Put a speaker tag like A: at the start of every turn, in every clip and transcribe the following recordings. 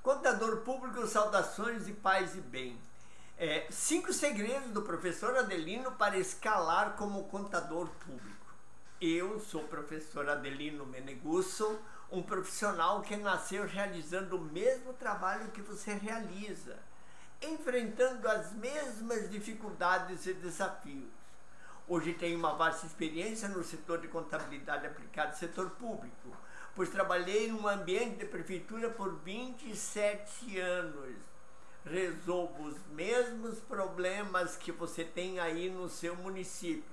A: Contador público, saudações e paz e bem. 5 segredos do professor Adelino para escalar como contador público. Eu sou o professor Adelino Menegusso, um profissional que nasceu realizando o mesmo trabalho que você realiza, enfrentando as mesmas dificuldades e desafios. Hoje tenho uma vasta experiência no setor de contabilidade aplicada ao setor público, pois trabalhei num ambiente de prefeitura por 27 anos. Resolvo os mesmos problemas que você tem aí no seu município.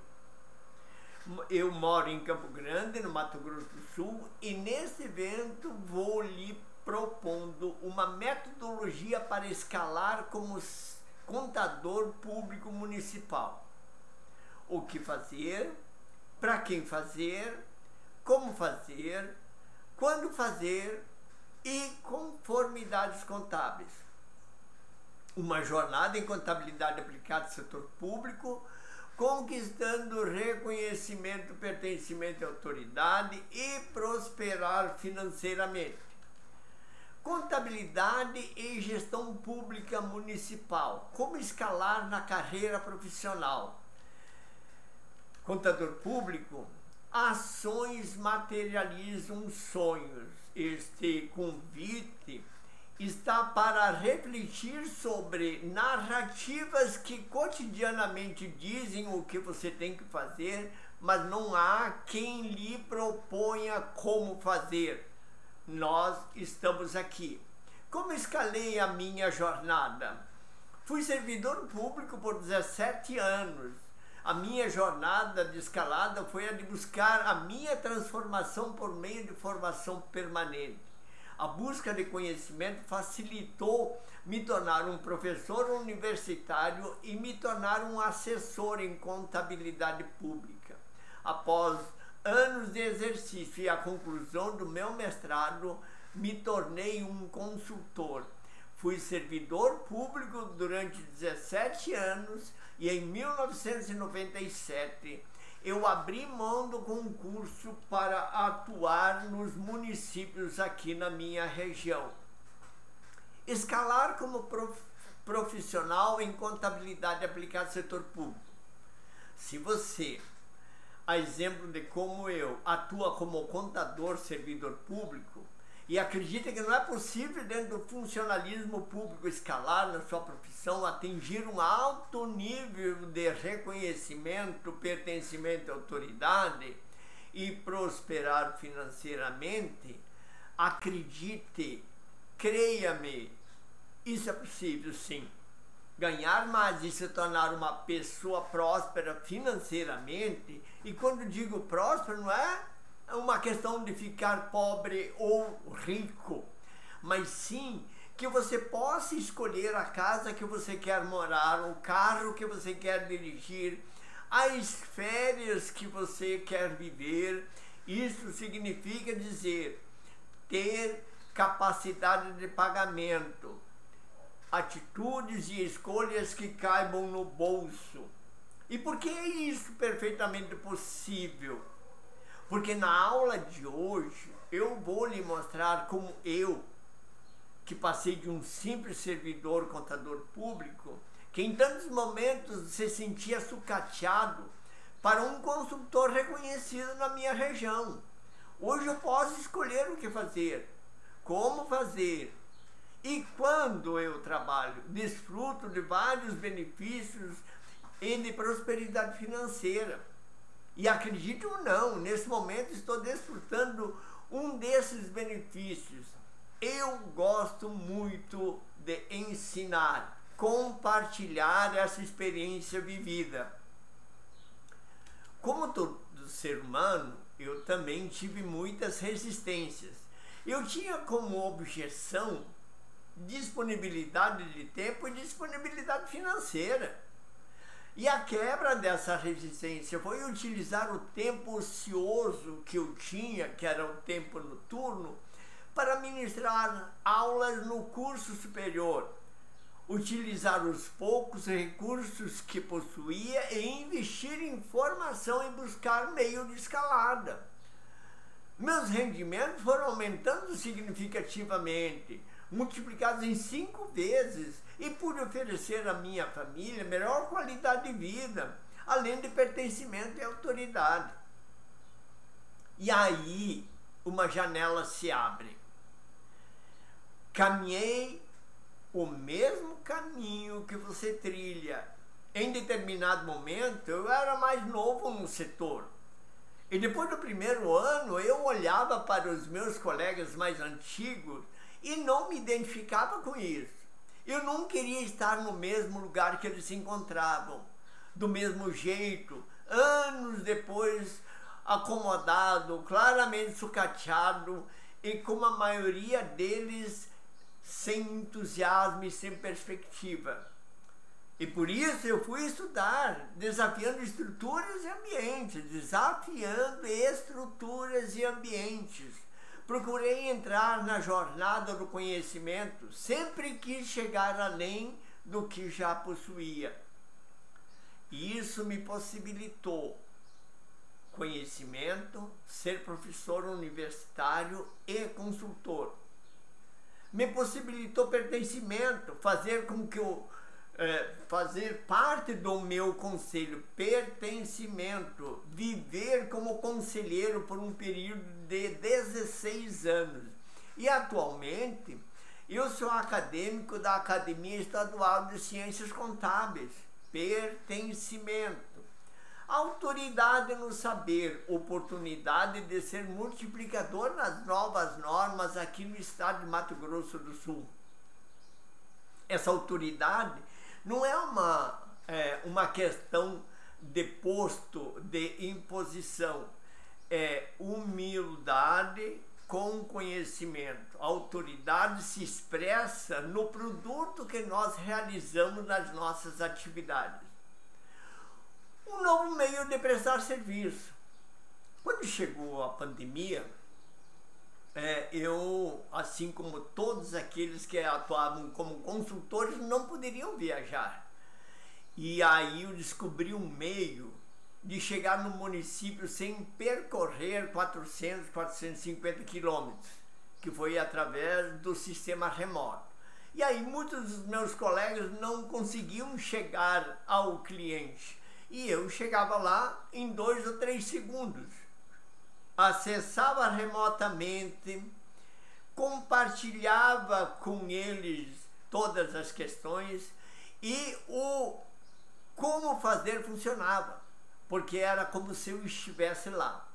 A: Eu moro em Campo Grande, no Mato Grosso do Sul, e nesse evento vou lhe propondo uma metodologia para escalar como contador público municipal. O que fazer, para quem fazer, como fazer, quando fazer e conformidades contábeis. Uma jornada em contabilidade aplicada ao setor público, conquistando reconhecimento, pertencimento à autoridade e prosperar financeiramente. Contabilidade e gestão pública municipal, como escalar na carreira profissional. Contador público, ações materializam sonhos. Este convite está para refletir sobre narrativas que cotidianamente dizem o que você tem que fazer, mas não há quem lhe proponha como fazer. Nós estamos aqui. Como escalei a minha jornada? Fui servidor público por 17 anos. A minha jornada de escalada foi a de buscar a minha transformação por meio de formação permanente. A busca de conhecimento facilitou me tornar um professor universitário e me tornar um assessor em contabilidade pública. Após anos de exercício e a conclusão do meu mestrado, me tornei um consultor. Fui servidor público durante 17 anos e em 1997 eu abri mão do concurso para atuar nos municípios aqui na minha região. Escalar como profissional em contabilidade aplicada ao setor público. Se você, a exemplo de como eu, atua como contador servidor público, e acredita que não é possível dentro do funcionalismo público escalar na sua profissão, atingir um alto nível de reconhecimento, pertencimento à autoridade e prosperar financeiramente, acredite, creia-me, isso é possível sim. Ganhar mais e se tornar uma pessoa próspera financeiramente, e quando digo próspero não é uma questão de ficar pobre ou rico, mas sim que você possa escolher a casa que você quer morar, o carro que você quer dirigir, as férias que você quer viver. Isso significa dizer ter capacidade de pagamento, atitudes e escolhas que caibam no bolso. E por que é isso perfeitamente possível? Porque na aula de hoje eu vou lhe mostrar como eu, que passei de um simples servidor contador público, que em tantos momentos se sentia sucateado, para um consultor reconhecido na minha região. Hoje eu posso escolher o que fazer, como fazer. E quando eu trabalho, desfruto de vários benefícios e de prosperidade financeira. E acredite ou não, nesse momento estou desfrutando um desses benefícios. Eu gosto muito de ensinar, compartilhar essa experiência vivida. Como todo ser humano, eu também tive muitas resistências. Eu tinha como objeção disponibilidade de tempo e disponibilidade financeira. E a quebra dessa resistência foi utilizar o tempo ocioso que eu tinha, que era o tempo noturno, para ministrar aulas no curso superior, utilizar os poucos recursos que possuía e investir em formação e buscar meio de escalada. Meus rendimentos foram aumentando significativamente. multiplicados em 5 vezes, e pude oferecer à minha família melhor qualidade de vida, além de pertencimento e autoridade. E aí uma janela se abre. Caminhei o mesmo caminho que você trilha. Em determinado momento, eu era mais novo no setor. E depois do primeiro ano, eu olhava para os meus colegas mais antigos e não me identificava com isso. Eu não queria estar no mesmo lugar que eles se encontravam, do mesmo jeito, anos depois, acomodado, claramente sucateado e com a maioria deles sem entusiasmo e sem perspectiva. E por isso eu fui estudar, desafiando estruturas e ambientes. Procurei entrar na jornada do conhecimento, sempre quis chegar além do que já possuía. E isso me possibilitou conhecimento, ser professor universitário e consultor. Me possibilitou pertencimento, fazer com que fazer parte do meu conselho, pertencimento, viver como conselheiro por um período de 16 anos. E atualmente eu sou acadêmico da Academia Estadual de Ciências Contábeis. Pertencimento, autoridade no saber, oportunidade de ser multiplicador nas novas normas aqui no estado de Mato Grosso do Sul. Essa autoridade não é uma questão de posto, de imposição. É humildade com conhecimento. A autoridade se expressa no produto que nós realizamos nas nossas atividades. Um novo meio de prestar serviço. Quando chegou a pandemia, eu, assim como todos aqueles que atuavam como consultores, não poderiam viajar. E aí eu descobri um meio de chegar no município sem percorrer 400, 450 quilômetros, que foi através do sistema remoto. E aí muitos dos meus colegas não conseguiam chegar ao cliente. E eu chegava lá em 2 ou 3 segundos. Acessava remotamente, compartilhava com eles todas as questões e o como fazer funcionava, porque era como se eu estivesse lá.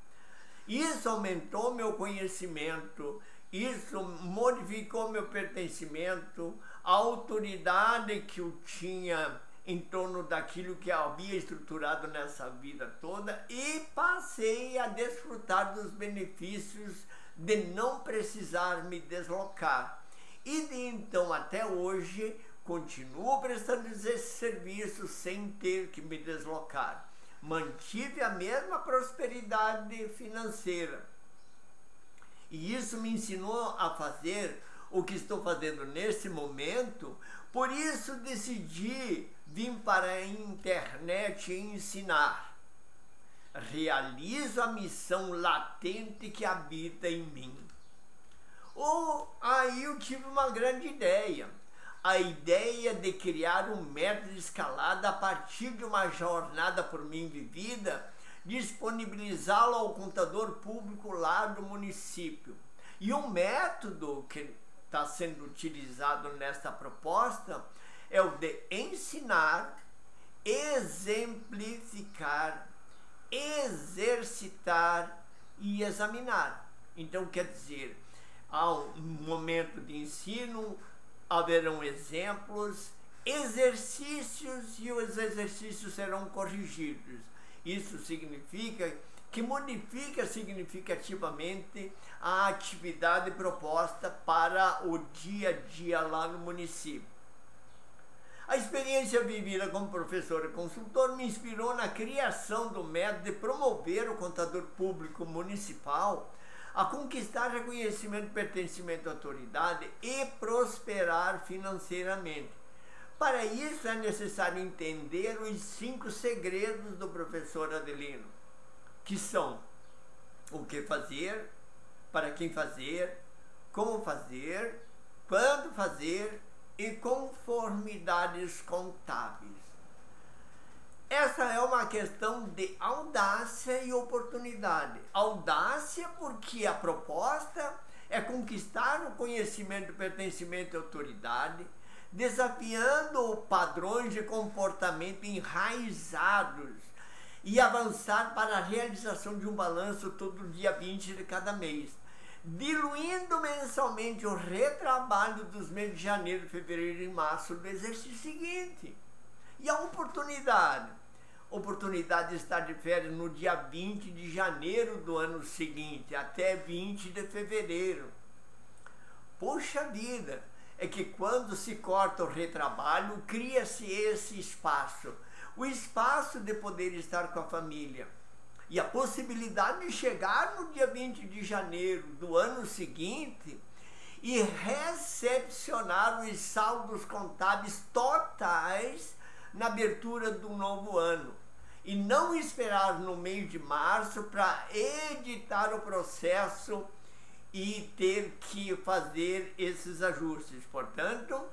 A: Isso aumentou meu conhecimento, isso modificou meu pertencimento, a autoridade que eu tinha em torno daquilo que havia estruturado nessa vida toda, e passei a desfrutar dos benefícios de não precisar me deslocar. E de então até hoje continuo prestando esse serviço sem ter que me deslocar. Mantive a mesma prosperidade financeira. E isso me ensinou a fazer o que estou fazendo nesse momento. Por isso decidi vir para a internet e ensinar. Realizo a missão latente que habita em mim. Aí eu tive uma grande ideia. A ideia de criar um método de escalada a partir de uma jornada por mim vivida, disponibilizá-lo ao contador público lá do município. E um método que está sendo utilizado nesta proposta é o de ensinar, exemplificar, exercitar e examinar. Então, quer dizer, há um momento de ensino, haverão exemplos, exercícios, e os exercícios serão corrigidos. Isso significa que modifica significativamente a atividade proposta para o dia a dia lá no município. A experiência vivida como professor e consultor me inspirou na criação do método de promover o contador público municipal a conquistar reconhecimento, pertencimento à autoridade e prosperar financeiramente. Para isso é necessário entender os 5 segredos do professor Adelino, que são o que fazer, para quem fazer, como fazer, quando fazer e conformidades contábeis. Essa é uma questão de audácia e oportunidade. Audácia porque a proposta é conquistar o conhecimento, pertencimento e autoridade, desafiando padrões de comportamento enraizados e avançar para a realização de um balanço todo dia 20 de cada mês, diluindo mensalmente o retrabalho dos meses de janeiro, fevereiro e março do exercício seguinte. E a oportunidade? Oportunidade de estar de férias no dia 20 de janeiro do ano seguinte, até 20 de fevereiro. Poxa vida, é que quando se corta o retrabalho, cria-se esse espaço. O espaço de poder estar com a família. E a possibilidade de chegar no dia 20 de janeiro do ano seguinte e recepcionar os saldos contábeis totais na abertura do novo ano. E não esperar no mês de março para editar o processo e ter que fazer esses ajustes. Portanto,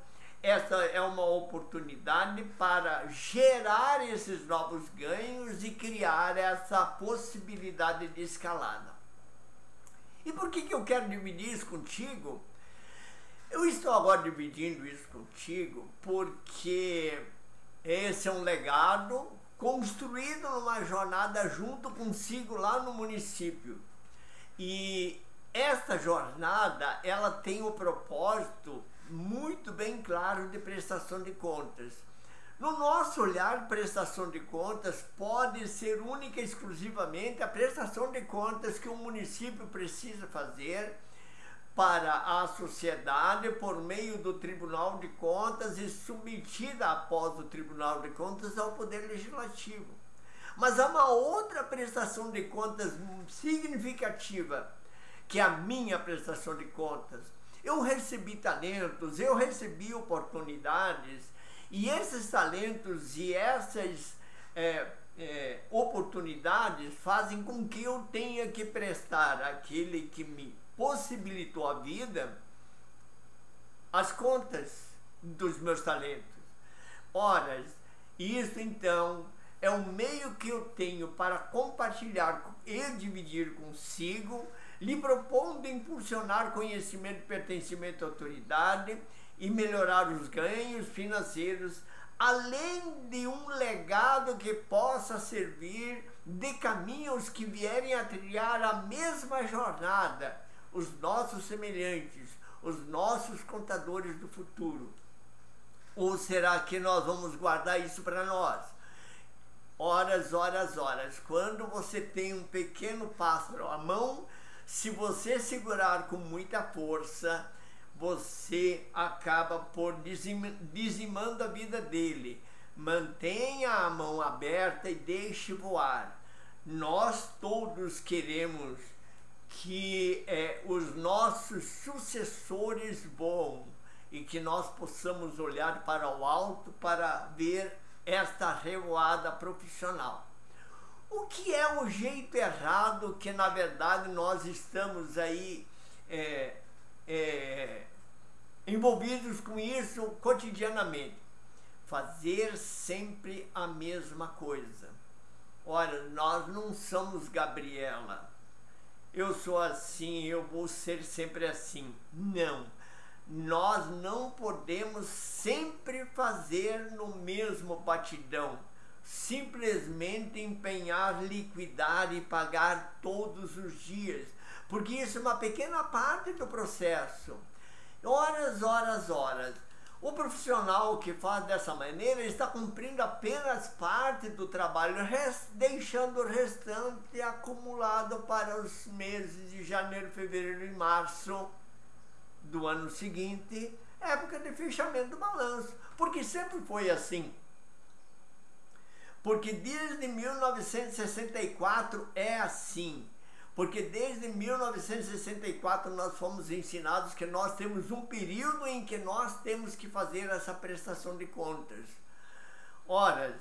A: essa é uma oportunidade para gerar esses novos ganhos e criar essa possibilidade de escalada. E por que eu quero dividir isso contigo? Eu estou agora dividindo isso contigo porque esse é um legado construído numa jornada junto consigo lá no município. E essa jornada, ela tem o propósito muito bem claro de prestação de contas. No nosso olhar, prestação de contas pode ser única e exclusivamente a prestação de contas que o município precisa fazer para a sociedade por meio do Tribunal de Contas e submetida após o Tribunal de Contas ao Poder Legislativo. Mas há uma outra prestação de contas significativa, que é a minha prestação de contas. Eu recebi talentos, eu recebi oportunidades, e esses talentos e essas oportunidades fazem com que eu tenha que prestar àquele que me possibilitou a vida as contas dos meus talentos. Ora, isso então é um meio que eu tenho para compartilhar e dividir consigo, lhe propondo impulsionar conhecimento, pertencimento à autoridade e melhorar os ganhos financeiros, além de um legado que possa servir de caminhos que vierem a trilhar a mesma jornada, os nossos semelhantes, os nossos contadores do futuro. Ou será que nós vamos guardar isso para nós? Horas, quando você tem um pequeno pássaro à mão, se você segurar com muita força, você acaba por dizimando a vida dele. Mantenha a mão aberta e deixe voar. Nós todos queremos que os nossos sucessores voem e que nós possamos olhar para o alto para ver esta revoada profissional. O que é o jeito errado que na verdade nós estamos aí envolvidos com isso cotidianamente? Fazer sempre a mesma coisa. Ora, nós não somos Gabriela. Eu sou assim, eu vou ser sempre assim. Não. Nós não podemos sempre fazer no mesmo batidão. Simplesmente empenhar, liquidar e pagar todos os dias. Porque isso é uma pequena parte do processo. Horas. O profissional que faz dessa maneira está cumprindo apenas parte do trabalho, deixando o restante acumulado para os meses de janeiro, fevereiro e março do ano seguinte, época de fechamento do balanço. Porque sempre foi assim. Porque desde 1964 é assim. Porque desde 1964 nós fomos ensinados que nós temos um período em que nós temos que fazer essa prestação de contas. Ora,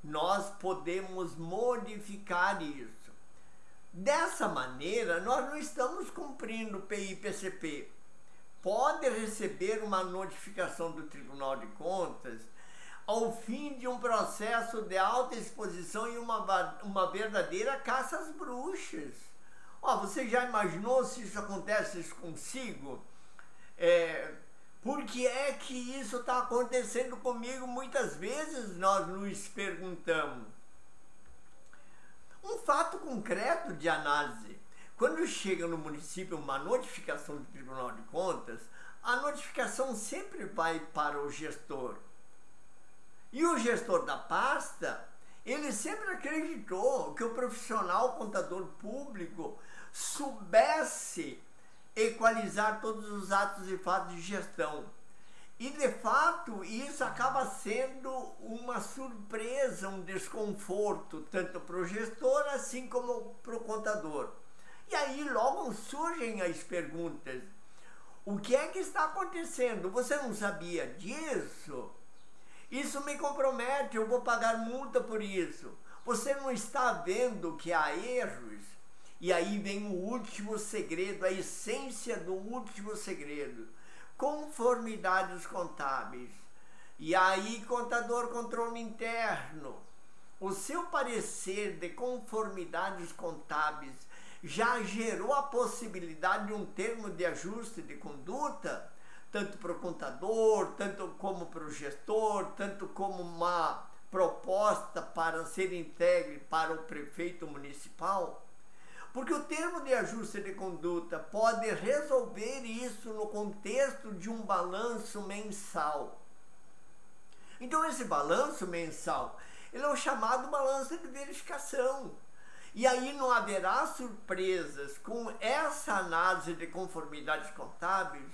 A: nós podemos modificar isso. Dessa maneira, nós não estamos cumprindo o PI-PCP. pode receber uma notificação do Tribunal de Contas ao fim de um processo de alta exposição e uma verdadeira caça às bruxas. Você já imaginou se isso acontece consigo? Por que é que isso está acontecendo comigo? Muitas vezes nós nos perguntamos. Um fato concreto de análise. Quando chega no município uma notificação do Tribunal de Contas, a notificação sempre vai para o gestor. E o gestor da pasta, ele sempre acreditou que o profissional contador público soubesse equalizar todos os atos e fatos de gestão. E, de fato, isso acaba sendo uma surpresa, um desconforto, tanto para o gestor assim como para o contador. E aí logo surgem as perguntas. O que é que está acontecendo? Você não sabia disso? Isso me compromete, eu vou pagar multa por isso. Você não está vendo que há erros? E aí vem o último segredo, a essência do último segredo. Conformidades contábeis. E aí, contador, controle interno. O seu parecer de conformidades contábeis já gerou a possibilidade de um termo de ajuste de conduta? Tanto para o contador, tanto como para o gestor, tanto como uma proposta para ser entregue para o prefeito municipal? Porque o termo de ajuste de conduta pode resolver isso no contexto de um balanço mensal. Então esse balanço mensal, ele é o chamado balanço de verificação. E aí não haverá surpresas com essa análise de conformidades contábeis.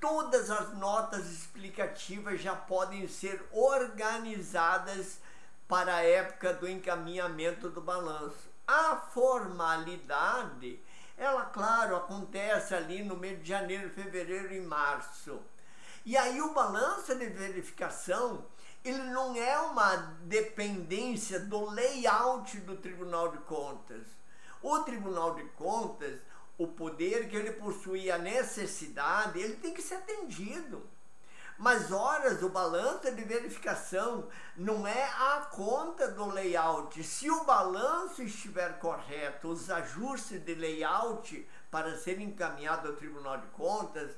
A: Todas as notas explicativas já podem ser organizadas para a época do encaminhamento do balanço. A formalidade, ela, claro, acontece ali no mês de janeiro, fevereiro e março. E aí o balanço de verificação, ele não é uma dependência do layout do Tribunal de Contas. O Tribunal de Contas, o poder que ele possui, a necessidade, ele tem que ser atendido. Mas, horas, o balanço de verificação não é a conta do layout. Se o balanço estiver correto, os ajustes de layout para ser encaminhado ao Tribunal de Contas,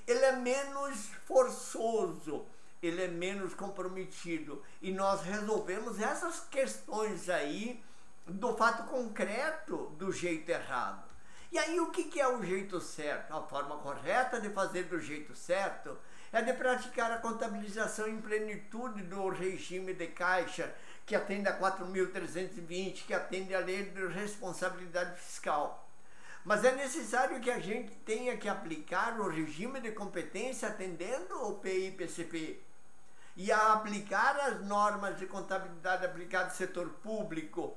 A: ele é menos forçoso, ele é menos comprometido. E nós resolvemos essas questões aí do fato concreto do jeito errado. E aí o que é o jeito certo? A forma correta de fazer do jeito certo é de praticar a contabilização em plenitude do regime de caixa, que atende a 4.320, que atende a lei de responsabilidade fiscal. Mas é necessário que a gente tenha que aplicar o regime de competência atendendo o PI-PCP e a aplicar as normas de contabilidade aplicada ao setor público,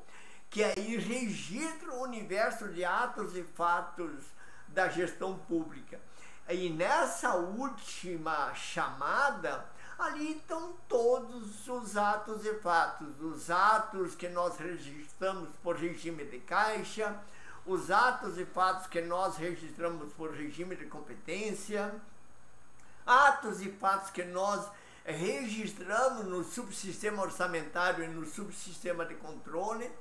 A: que aí registra o universo de atos e fatos da gestão pública. E nessa última chamada, ali estão todos os atos e fatos, os atos que nós registramos por regime de caixa, os atos e fatos que nós registramos por regime de competência, atos e fatos que nós registramos no subsistema orçamentário e no subsistema de controle,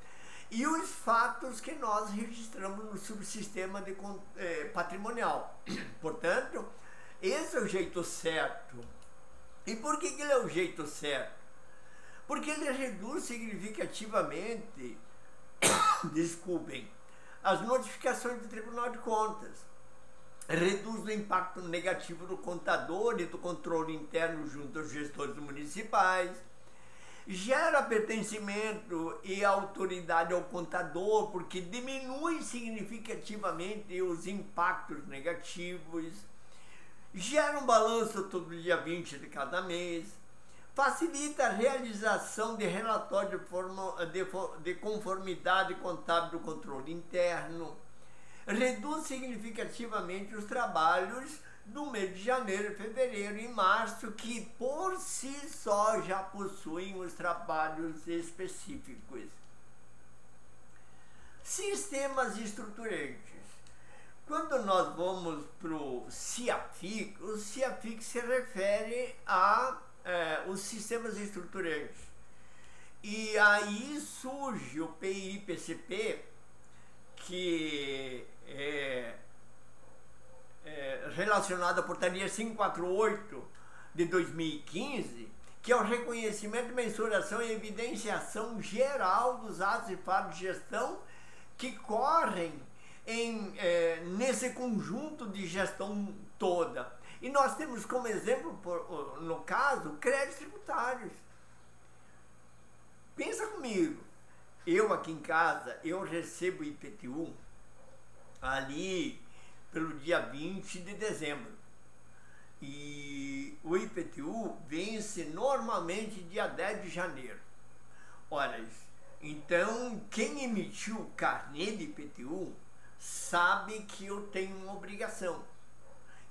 A: e os fatos que nós registramos no subsistema de patrimonial. Portanto, esse é o jeito certo. E por que ele é o jeito certo? Porque ele reduz significativamente, desculpem, as notificações do Tribunal de Contas. Reduz o impacto negativo do contador e do controle interno junto aos gestores municipais. Gera pertencimento e autoridade ao contador, porque diminui significativamente os impactos negativos. Gera um balanço todo dia 20 de cada mês. Facilita a realização de relatório de conformidade contábil do controle interno. Reduz significativamente os trabalhos do mês de janeiro, fevereiro e março, que por si só já possuem os trabalhos específicos. Sistemas estruturantes. Quando nós vamos para o CIAFIC se refere a os sistemas estruturantes. E aí surge o PI-PCP, que é relacionado à portaria 548 de 2015, que é o reconhecimento, mensuração e evidenciação geral dos atos e fatos de gestão que correm nesse conjunto de gestão toda. E nós temos como exemplo, no caso, créditos tributários. Pensa comigo, eu aqui em casa, eu recebo IPTU ali pelo dia 20 de dezembro. E o IPTU vence normalmente dia 10 de janeiro. Ora, então quem emitiu o carnê de IPTU sabe que eu tenho uma obrigação.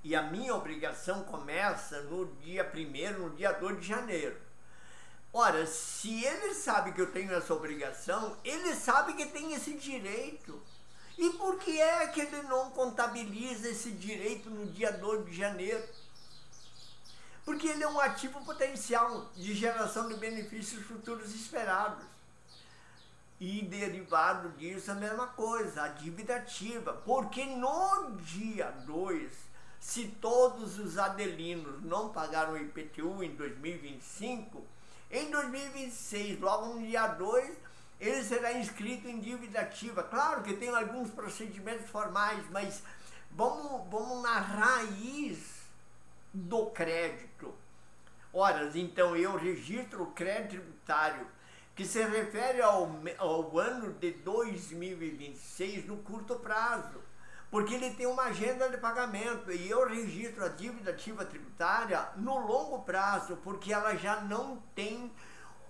A: E a minha obrigação começa no dia 1º, no dia 2 de janeiro. Ora, se ele sabe que eu tenho essa obrigação, ele sabe que tem esse direito. E por que é que ele não contabiliza esse direito no dia 2 de janeiro? Porque ele é um ativo potencial de geração de benefícios futuros esperados. E derivado disso a mesma coisa, a dívida ativa. Porque no dia 2, se todos os adelinos não pagaram o IPTU em 2025, em 2026, logo no dia 2, ele será inscrito em dívida ativa. Claro que tem alguns procedimentos formais, mas vamos na raiz do crédito. Ora, então eu registro o crédito tributário que se refere ao ano de 2026 no curto prazo, porque ele tem uma agenda de pagamento, e eu registro a dívida ativa tributária no longo prazo, porque ela já não tem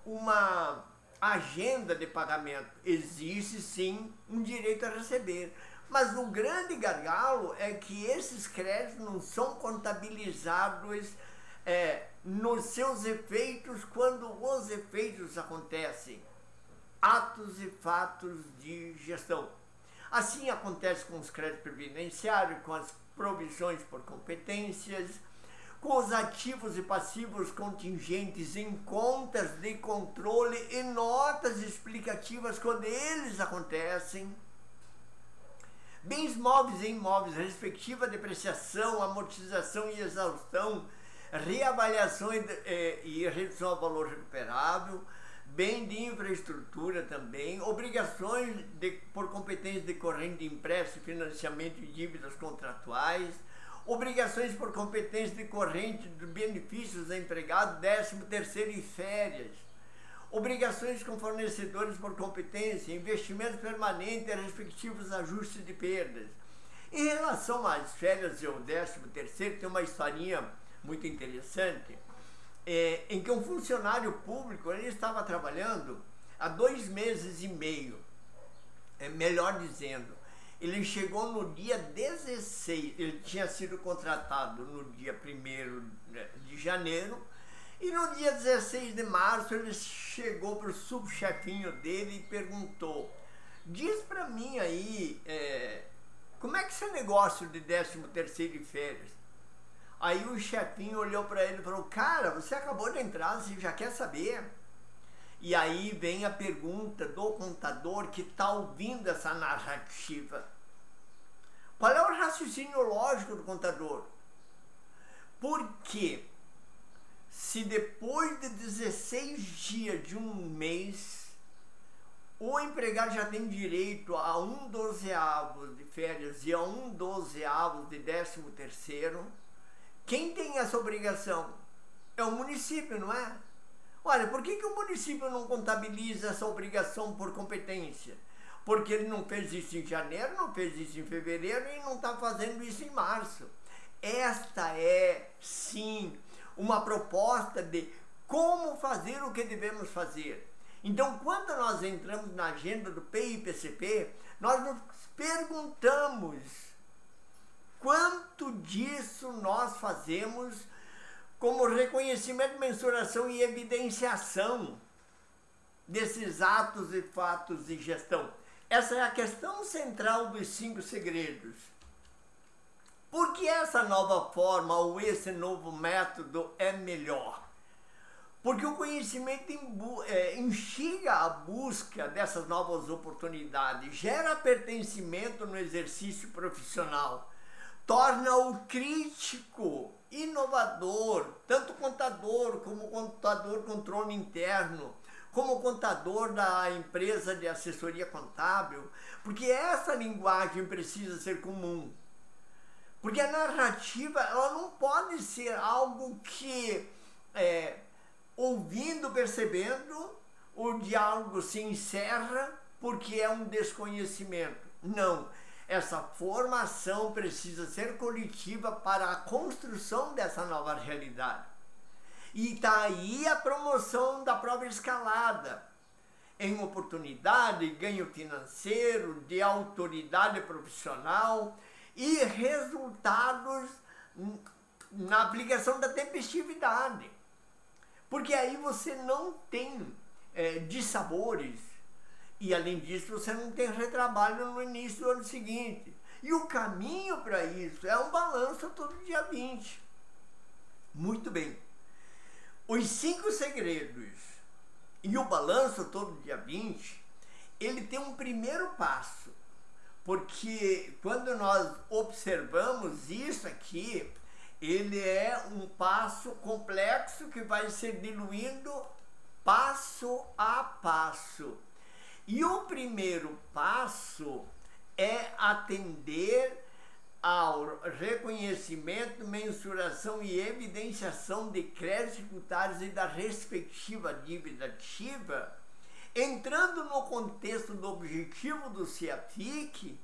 A: uma agenda de pagamento. Existe sim um direito a receber, mas o grande gargalo é que esses créditos não são contabilizados nos seus efeitos quando os efeitos acontecem, atos e fatos de gestão. Assim acontece com os créditos previdenciários, com as provisões por competências, com os ativos e passivos contingentes em contas de controle e notas explicativas quando eles acontecem, bens móveis e imóveis, respectiva depreciação, amortização e exaustão, reavaliação e redução ao valor recuperável, bem de infraestrutura também, obrigações por competência decorrente de empréstimo, financiamento e dívidas contratuais, obrigações por competência decorrente de benefícios a empregado, 13º e férias, obrigações com fornecedores por competência, investimentos permanentes e respectivos ajustes de perdas. Em relação às férias e ao 13º, tem uma historinha muito interessante, em que um funcionário público, ele estava trabalhando há 2 meses e meio, melhor dizendo, ele chegou no dia 16, ele tinha sido contratado no dia 1º de janeiro, e no dia 16 de março ele chegou para o subchefinho dele e perguntou: diz para mim aí, como é que esse negócio de 13º e férias? Aí o chefinho olhou para ele e falou: cara, você acabou de entrar, você já quer saber? E aí vem a pergunta do contador que está ouvindo essa narrativa. Qual é o raciocínio lógico do contador? Porque se depois de 16 dias de um mês, o empregado já tem direito a 1/12 de férias e a 1/12 de 13º, quem tem essa obrigação? É o município, não é? Olha, por que o município não contabiliza essa obrigação por competência? Porque ele não fez isso em janeiro, não fez isso em fevereiro e não está fazendo isso em março. Esta é, sim, uma proposta de como fazer o que devemos fazer. Então, quando nós entramos na agenda do PI-PCP, nós nos perguntamos quanto disso nós fazemos como reconhecimento, mensuração e evidenciação desses atos e fatos de gestão. Essa é a questão central dos 5 segredos. Por que essa nova forma ou esse novo método é melhor? Porque o conhecimento instiga a busca dessas novas oportunidades, gera pertencimento no exercício profissional, torna o crítico, inovador, tanto contador como contador controle interno, como contador da empresa de assessoria contábil, porque essa linguagem precisa ser comum. Porque a narrativa ela não pode ser algo que, ouvindo, percebendo, o diálogo se encerra porque é um desconhecimento. Não. Essa formação precisa ser coletiva para a construção dessa nova realidade. E está aí a promoção da própria escalada, em oportunidade, ganho financeiro, de autoridade profissional e resultados na aplicação da tempestividade. Porque aí você não tem dissabores e, além disso, você não tem retrabalho no início do ano seguinte. E o caminho para isso é um balanço todo dia 20. Muito bem. Os 5 segredos e o balanço todo dia 20, ele tem um primeiro passo. Porque quando nós observamos isso aqui, ele é um passo complexo que vai se diluindo passo a passo. E o primeiro passo é atender ao reconhecimento, mensuração e evidenciação de créditos tributários e da respectiva dívida ativa, entrando no contexto do objetivo do CEAFIC,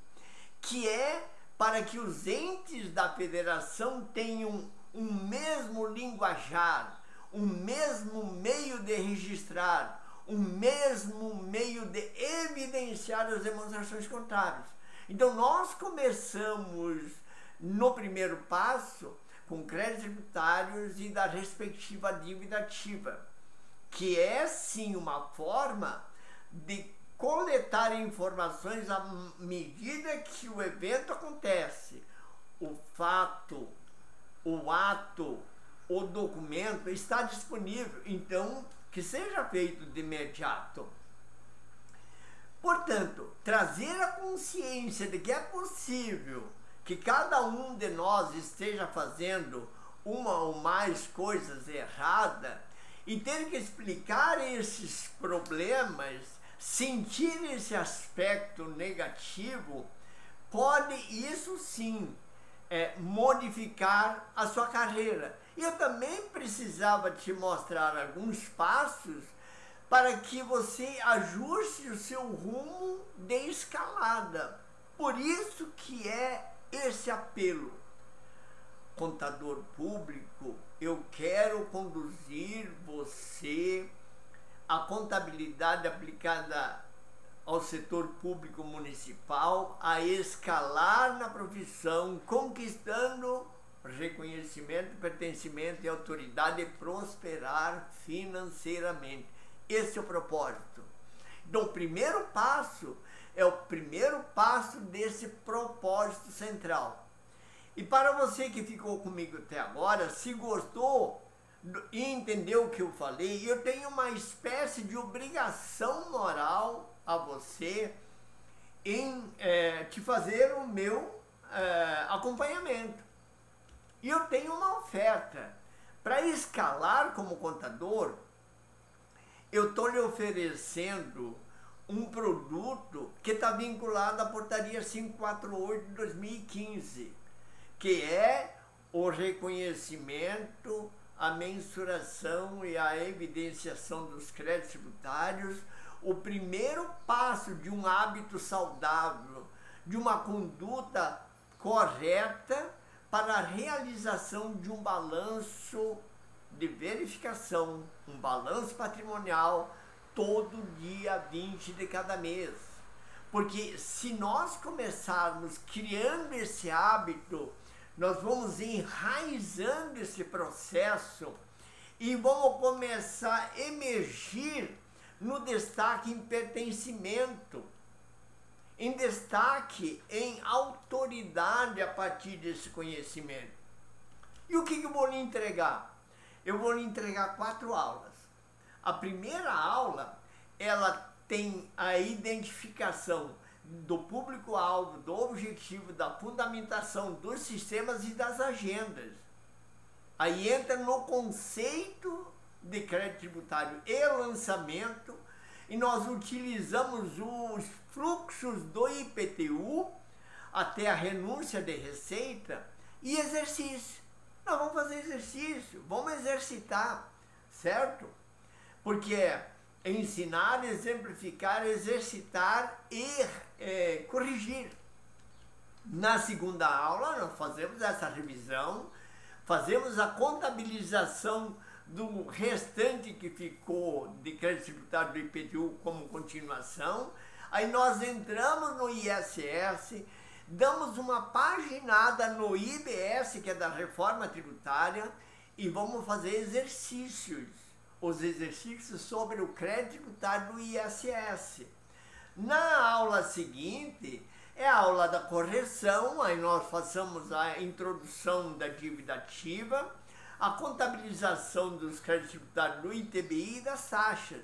A: que é para que os entes da federação tenham um mesmo linguajar, um mesmo meio de registrar, um mesmo meio de evidenciar as demonstrações contábeis. Então nós começamos no primeiro passo com créditos tributários e da respectiva dívida ativa, que é sim uma forma de coletar informações à medida que o evento acontece. O fato, o ato, o documento está disponível, então que seja feito de imediato. Portanto, trazer a consciência de que é possível que cada um de nós esteja fazendo uma ou mais coisas erradas e ter que explicar esses problemas, sentir esse aspecto negativo, pode, isso sim, modificar a sua carreira. E eu também precisava te mostrar alguns passos para que você ajuste o seu rumo de escalada. Por isso que é esse apelo. Contador público, eu quero conduzir você à contabilidade aplicada ao setor público municipal, a escalar na profissão, conquistando reconhecimento, pertencimento e autoridade e prosperar financeiramente. Esse é o propósito. Então, o primeiro passo é o primeiro passo desse propósito central. E para você que ficou comigo até agora, se gostou e entendeu o que eu falei, eu tenho uma espécie de obrigação moral a você em te fazer o meu acompanhamento. E eu tenho uma oferta. Para escalar como contador, eu estou lhe oferecendo um produto que está vinculado à portaria 548 de 2015, que é o reconhecimento, a mensuração e a evidenciação dos créditos tributários, o primeiro passo de um hábito saudável, de uma conduta correta para a realização de um balanço de verificação, um balanço patrimonial todo dia 20 de cada mês. Porque se nós começarmos criando esse hábito, nós vamos enraizando esse processo e vamos começar a emergir no destaque em pertencimento, em destaque em autoridade a partir desse conhecimento. E o que eu vou lhe entregar? Eu vou lhe entregar 4 aulas. A primeira aula, ela tem a identificação do público-alvo, do objetivo, da fundamentação dos sistemas e das agendas. Aí entra no conceito de crédito tributário e lançamento, e nós utilizamos os fluxos do IPTU até a renúncia de receita e exercício. Nós vamos fazer exercício, vamos exercitar, certo? Porque é ensinar, exemplificar, exercitar e corrigir. Na segunda aula, nós fazemos essa revisão, fazemos a contabilização do restante que ficou de crédito tributário do IPTU como continuação. Aí nós entramos no ISS, damos uma paginada no IBS, que é da reforma tributária, e vamos fazer exercícios. Os exercícios sobre o crédito tributário do ISS. Na aula seguinte, é a aula da correção, aí nós façamos a introdução da dívida ativa, a contabilização dos créditos tributários do ITBI e das taxas.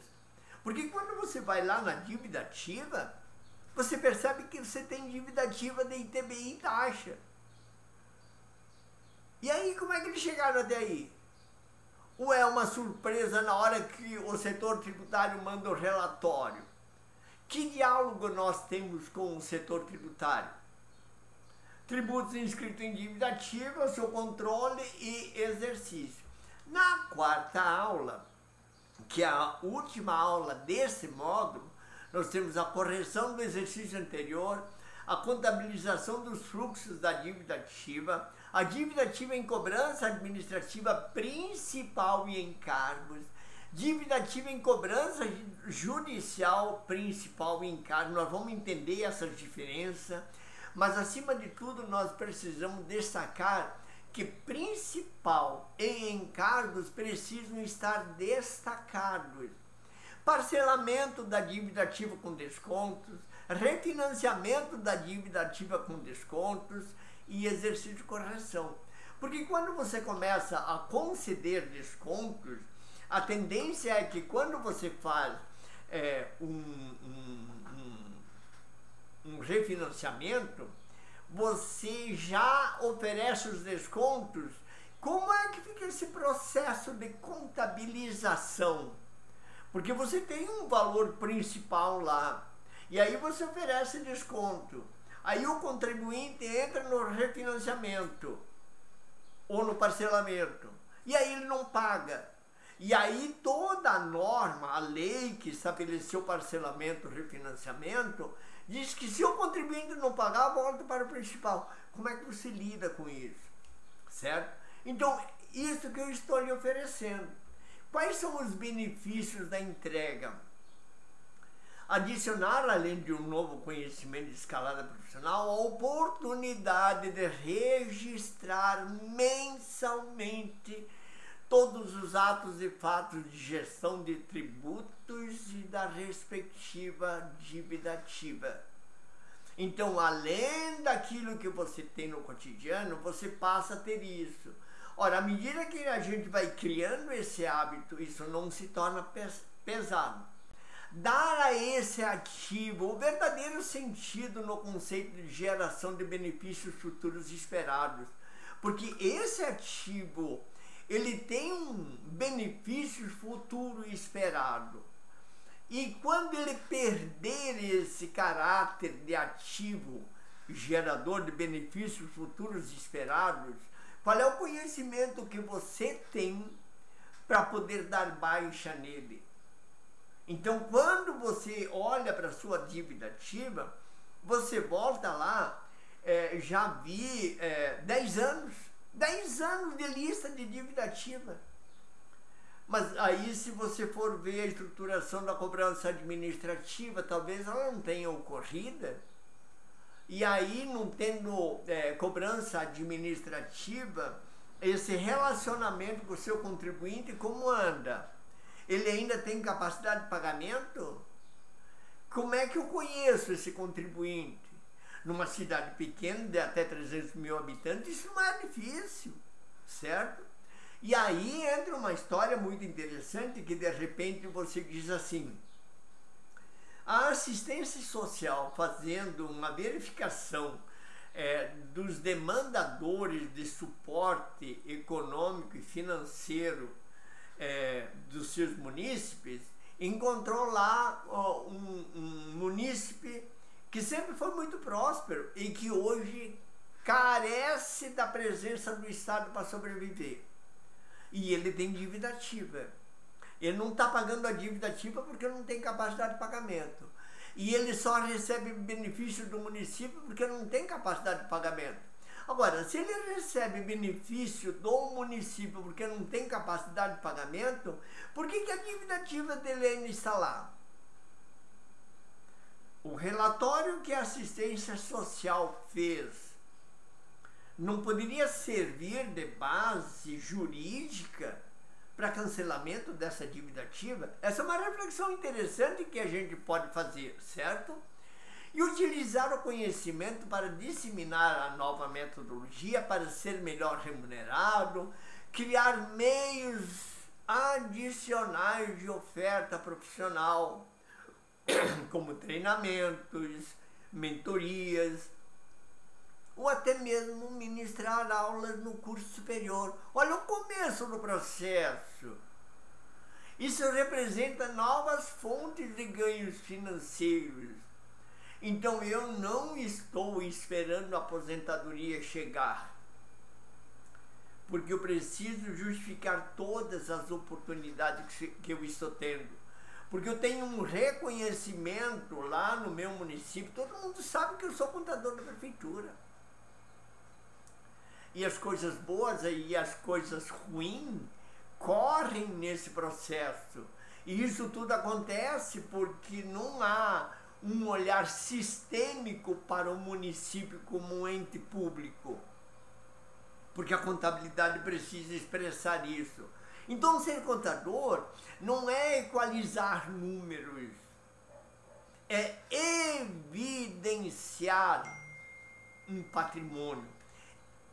A: Porque quando você vai lá na dívida ativa, você percebe que você tem dívida ativa de ITBI e taxa. E aí, como é que eles chegaram até aí? Ou é uma surpresa na hora que o setor tributário manda o relatório? Que diálogo nós temos com o setor tributário? Tributos inscritos em dívida ativa, seu controle e exercício. Na quarta aula, que é a última aula desse módulo, nós temos a correção do exercício anterior, a contabilização dos fluxos da dívida ativa, a dívida ativa em cobrança administrativa principal e encargos, dívida ativa em cobrança judicial principal e encargos. Nós vamos entender essas diferenças, mas acima de tudo nós precisamos destacar que principal e encargos precisam estar destacados. Parcelamento da dívida ativa com descontos, refinanciamento da dívida ativa com descontos e exercício de correção. Porque quando você começa a conceder descontos, a tendência é que quando você faz um refinanciamento, você já oferece os descontos. Como é que fica esse processo de contabilização? Porque você tem um valor principal lá, e aí você oferece desconto. Aí o contribuinte entra no refinanciamento ou no parcelamento, e aí ele não paga. E aí toda a norma, a lei que estabeleceu parcelamento, refinanciamento, diz que se o contribuinte não pagar, volta para o principal. Como é que você lida com isso? Certo? Então, isso que eu estou lhe oferecendo. Quais são os benefícios da entrega? Adicionar, além de um novo conhecimento de escalada profissional, a oportunidade de registrar mensalmente todos os atos e fatos de gestão de tributos e da respectiva dívida ativa. Então, além daquilo que você tem no cotidiano, você passa a ter isso. Ora, à medida que a gente vai criando esse hábito, isso não se torna pesado. Dar a esse ativo o verdadeiro sentido no conceito de geração de benefícios futuros esperados. Porque esse ativo, ele tem um benefício futuro esperado. E quando ele perder esse caráter de ativo gerador de benefícios futuros esperados, qual é o conhecimento que você tem para poder dar baixa nele? Então, quando você olha para a sua dívida ativa, você volta lá, já vi 10 anos. 10 anos de lista de dívida ativa. Mas aí, se você for ver a estruturação da cobrança administrativa, talvez ela não tenha ocorrida. E aí, não tendo cobrança administrativa, esse relacionamento com o seu contribuinte, como anda? Ele ainda tem capacidade de pagamento? Como é que eu conheço esse contribuinte? Numa cidade pequena, de até 300 mil habitantes, isso não é difícil, certo? E aí entra uma história muito interessante que de repente você diz assim: a assistência social fazendo uma verificação dos demandadores de suporte econômico e financeiro dos seus munícipes, encontrou lá um munícipe que sempre foi muito próspero e que hoje carece da presença do Estado para sobreviver. E ele tem dívida ativa. Ele não está pagando a dívida ativa porque não tem capacidade de pagamento. E ele só recebe benefício do município porque não tem capacidade de pagamento. Agora, se ele recebe benefício do município porque não tem capacidade de pagamento, por que a dívida ativa dele ainda está lá? O relatório que a assistência social fez não poderia servir de base jurídica para cancelamento dessa dívida ativa? Essa é uma reflexão interessante que a gente pode fazer, certo? E utilizar o conhecimento para disseminar a nova metodologia para ser melhor remunerado, criar meios adicionais de oferta profissional, como treinamentos, mentorias, ou até mesmo ministrar aulas no curso superior. Olha o começo do processo. Isso representa novas fontes de ganhos financeiros. Então eu não estou esperando a aposentadoria chegar, porque eu preciso justificar todas as oportunidades que eu estou tendo. Porque eu tenho um reconhecimento lá no meu município, todo mundo sabe que eu sou contador da prefeitura. E as coisas boas e as coisas ruins correm nesse processo. E isso tudo acontece porque não há um olhar sistêmico para o município como um ente público. Porque a contabilidade precisa expressar isso. Então, ser contador não é equalizar números, é evidenciar um patrimônio.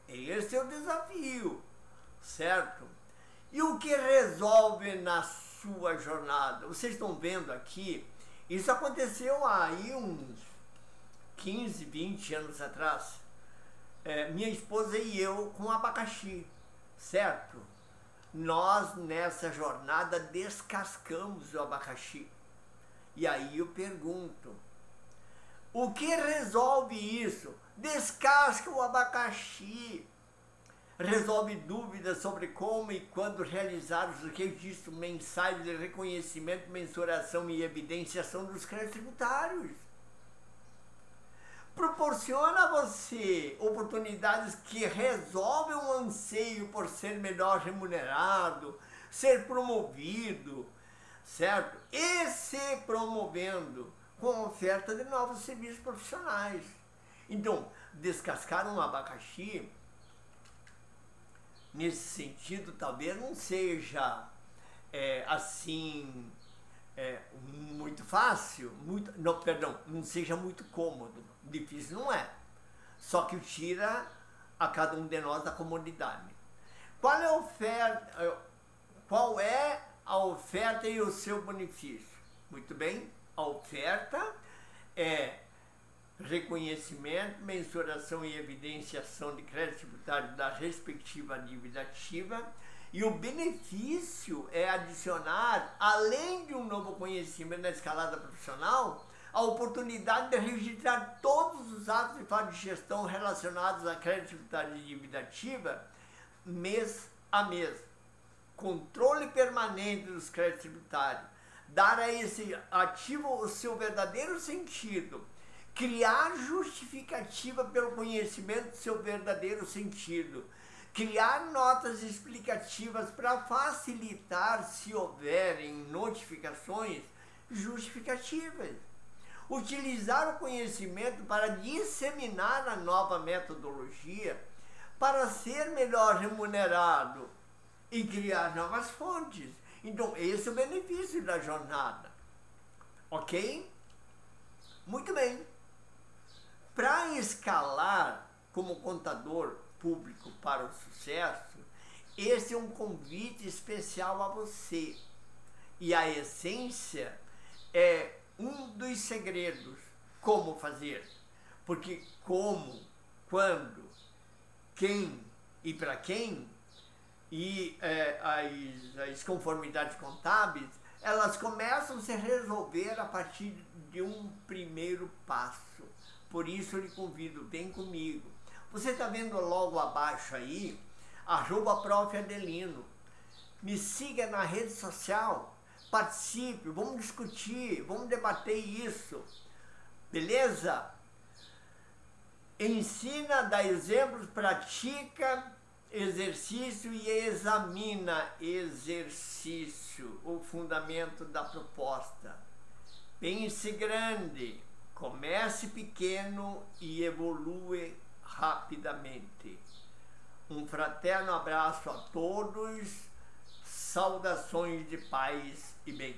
A: Esse é o desafio, certo? E o que resolve na sua jornada? Vocês estão vendo aqui, isso aconteceu aí uns 15, 20 anos atrás. Minha esposa e eu com abacaxi, certo? Nós nessa jornada descascamos o abacaxi. E aí eu pergunto, o que resolve isso? Descasca o abacaxi. Resolve dúvidas sobre como e quando realizar os registros mensais de reconhecimento, mensuração e evidenciação dos créditos tributários. Proporciona a você oportunidades que resolvem um anseio por ser melhor remunerado, ser promovido, certo? E se promovendo com oferta de novos serviços profissionais. Então, descascar um abacaxi, nesse sentido, talvez não seja muito fácil, não seja muito cômodo. Difícil não é. Só que tira a cada um de nós da comodidade. Qual é a oferta e o seu benefício? Muito bem, a oferta é reconhecimento, mensuração e evidenciação de crédito tributário da respectiva dívida ativa, e o benefício é adicionar, além de um novo conhecimento na escalada profissional, a oportunidade de registrar todos os atos de fato de gestão relacionados a crédito tributário de dívida ativa, mês a mês. Controle permanente dos créditos tributários, dar a esse ativo o seu verdadeiro sentido, criar justificativa pelo conhecimento do seu verdadeiro sentido, criar notas explicativas para facilitar, se houverem notificações justificativas, utilizar o conhecimento para disseminar a nova metodologia para ser melhor remunerado e criar novas fontes. Então, esse é o benefício da jornada, ok? Muito bem. Para escalar como contador público para o sucesso, esse é um convite especial a você. E a essência é um dos segredos. Como fazer? Porque como, quando, quem e para quem, e as conformidades contábeis, elas começam a se resolver a partir de um primeiro passo. Por isso eu lhe convido, vem comigo. Você está vendo logo abaixo aí, @Prof. Adelino. Me siga na rede social, participe, vamos discutir, vamos debater isso. Beleza? Ensina, dá exemplos, pratica exercício e examina exercício, o fundamento da proposta. Pense grande, comece pequeno e evolua rapidamente. Um fraterno abraço a todos, saudações de paz e bem.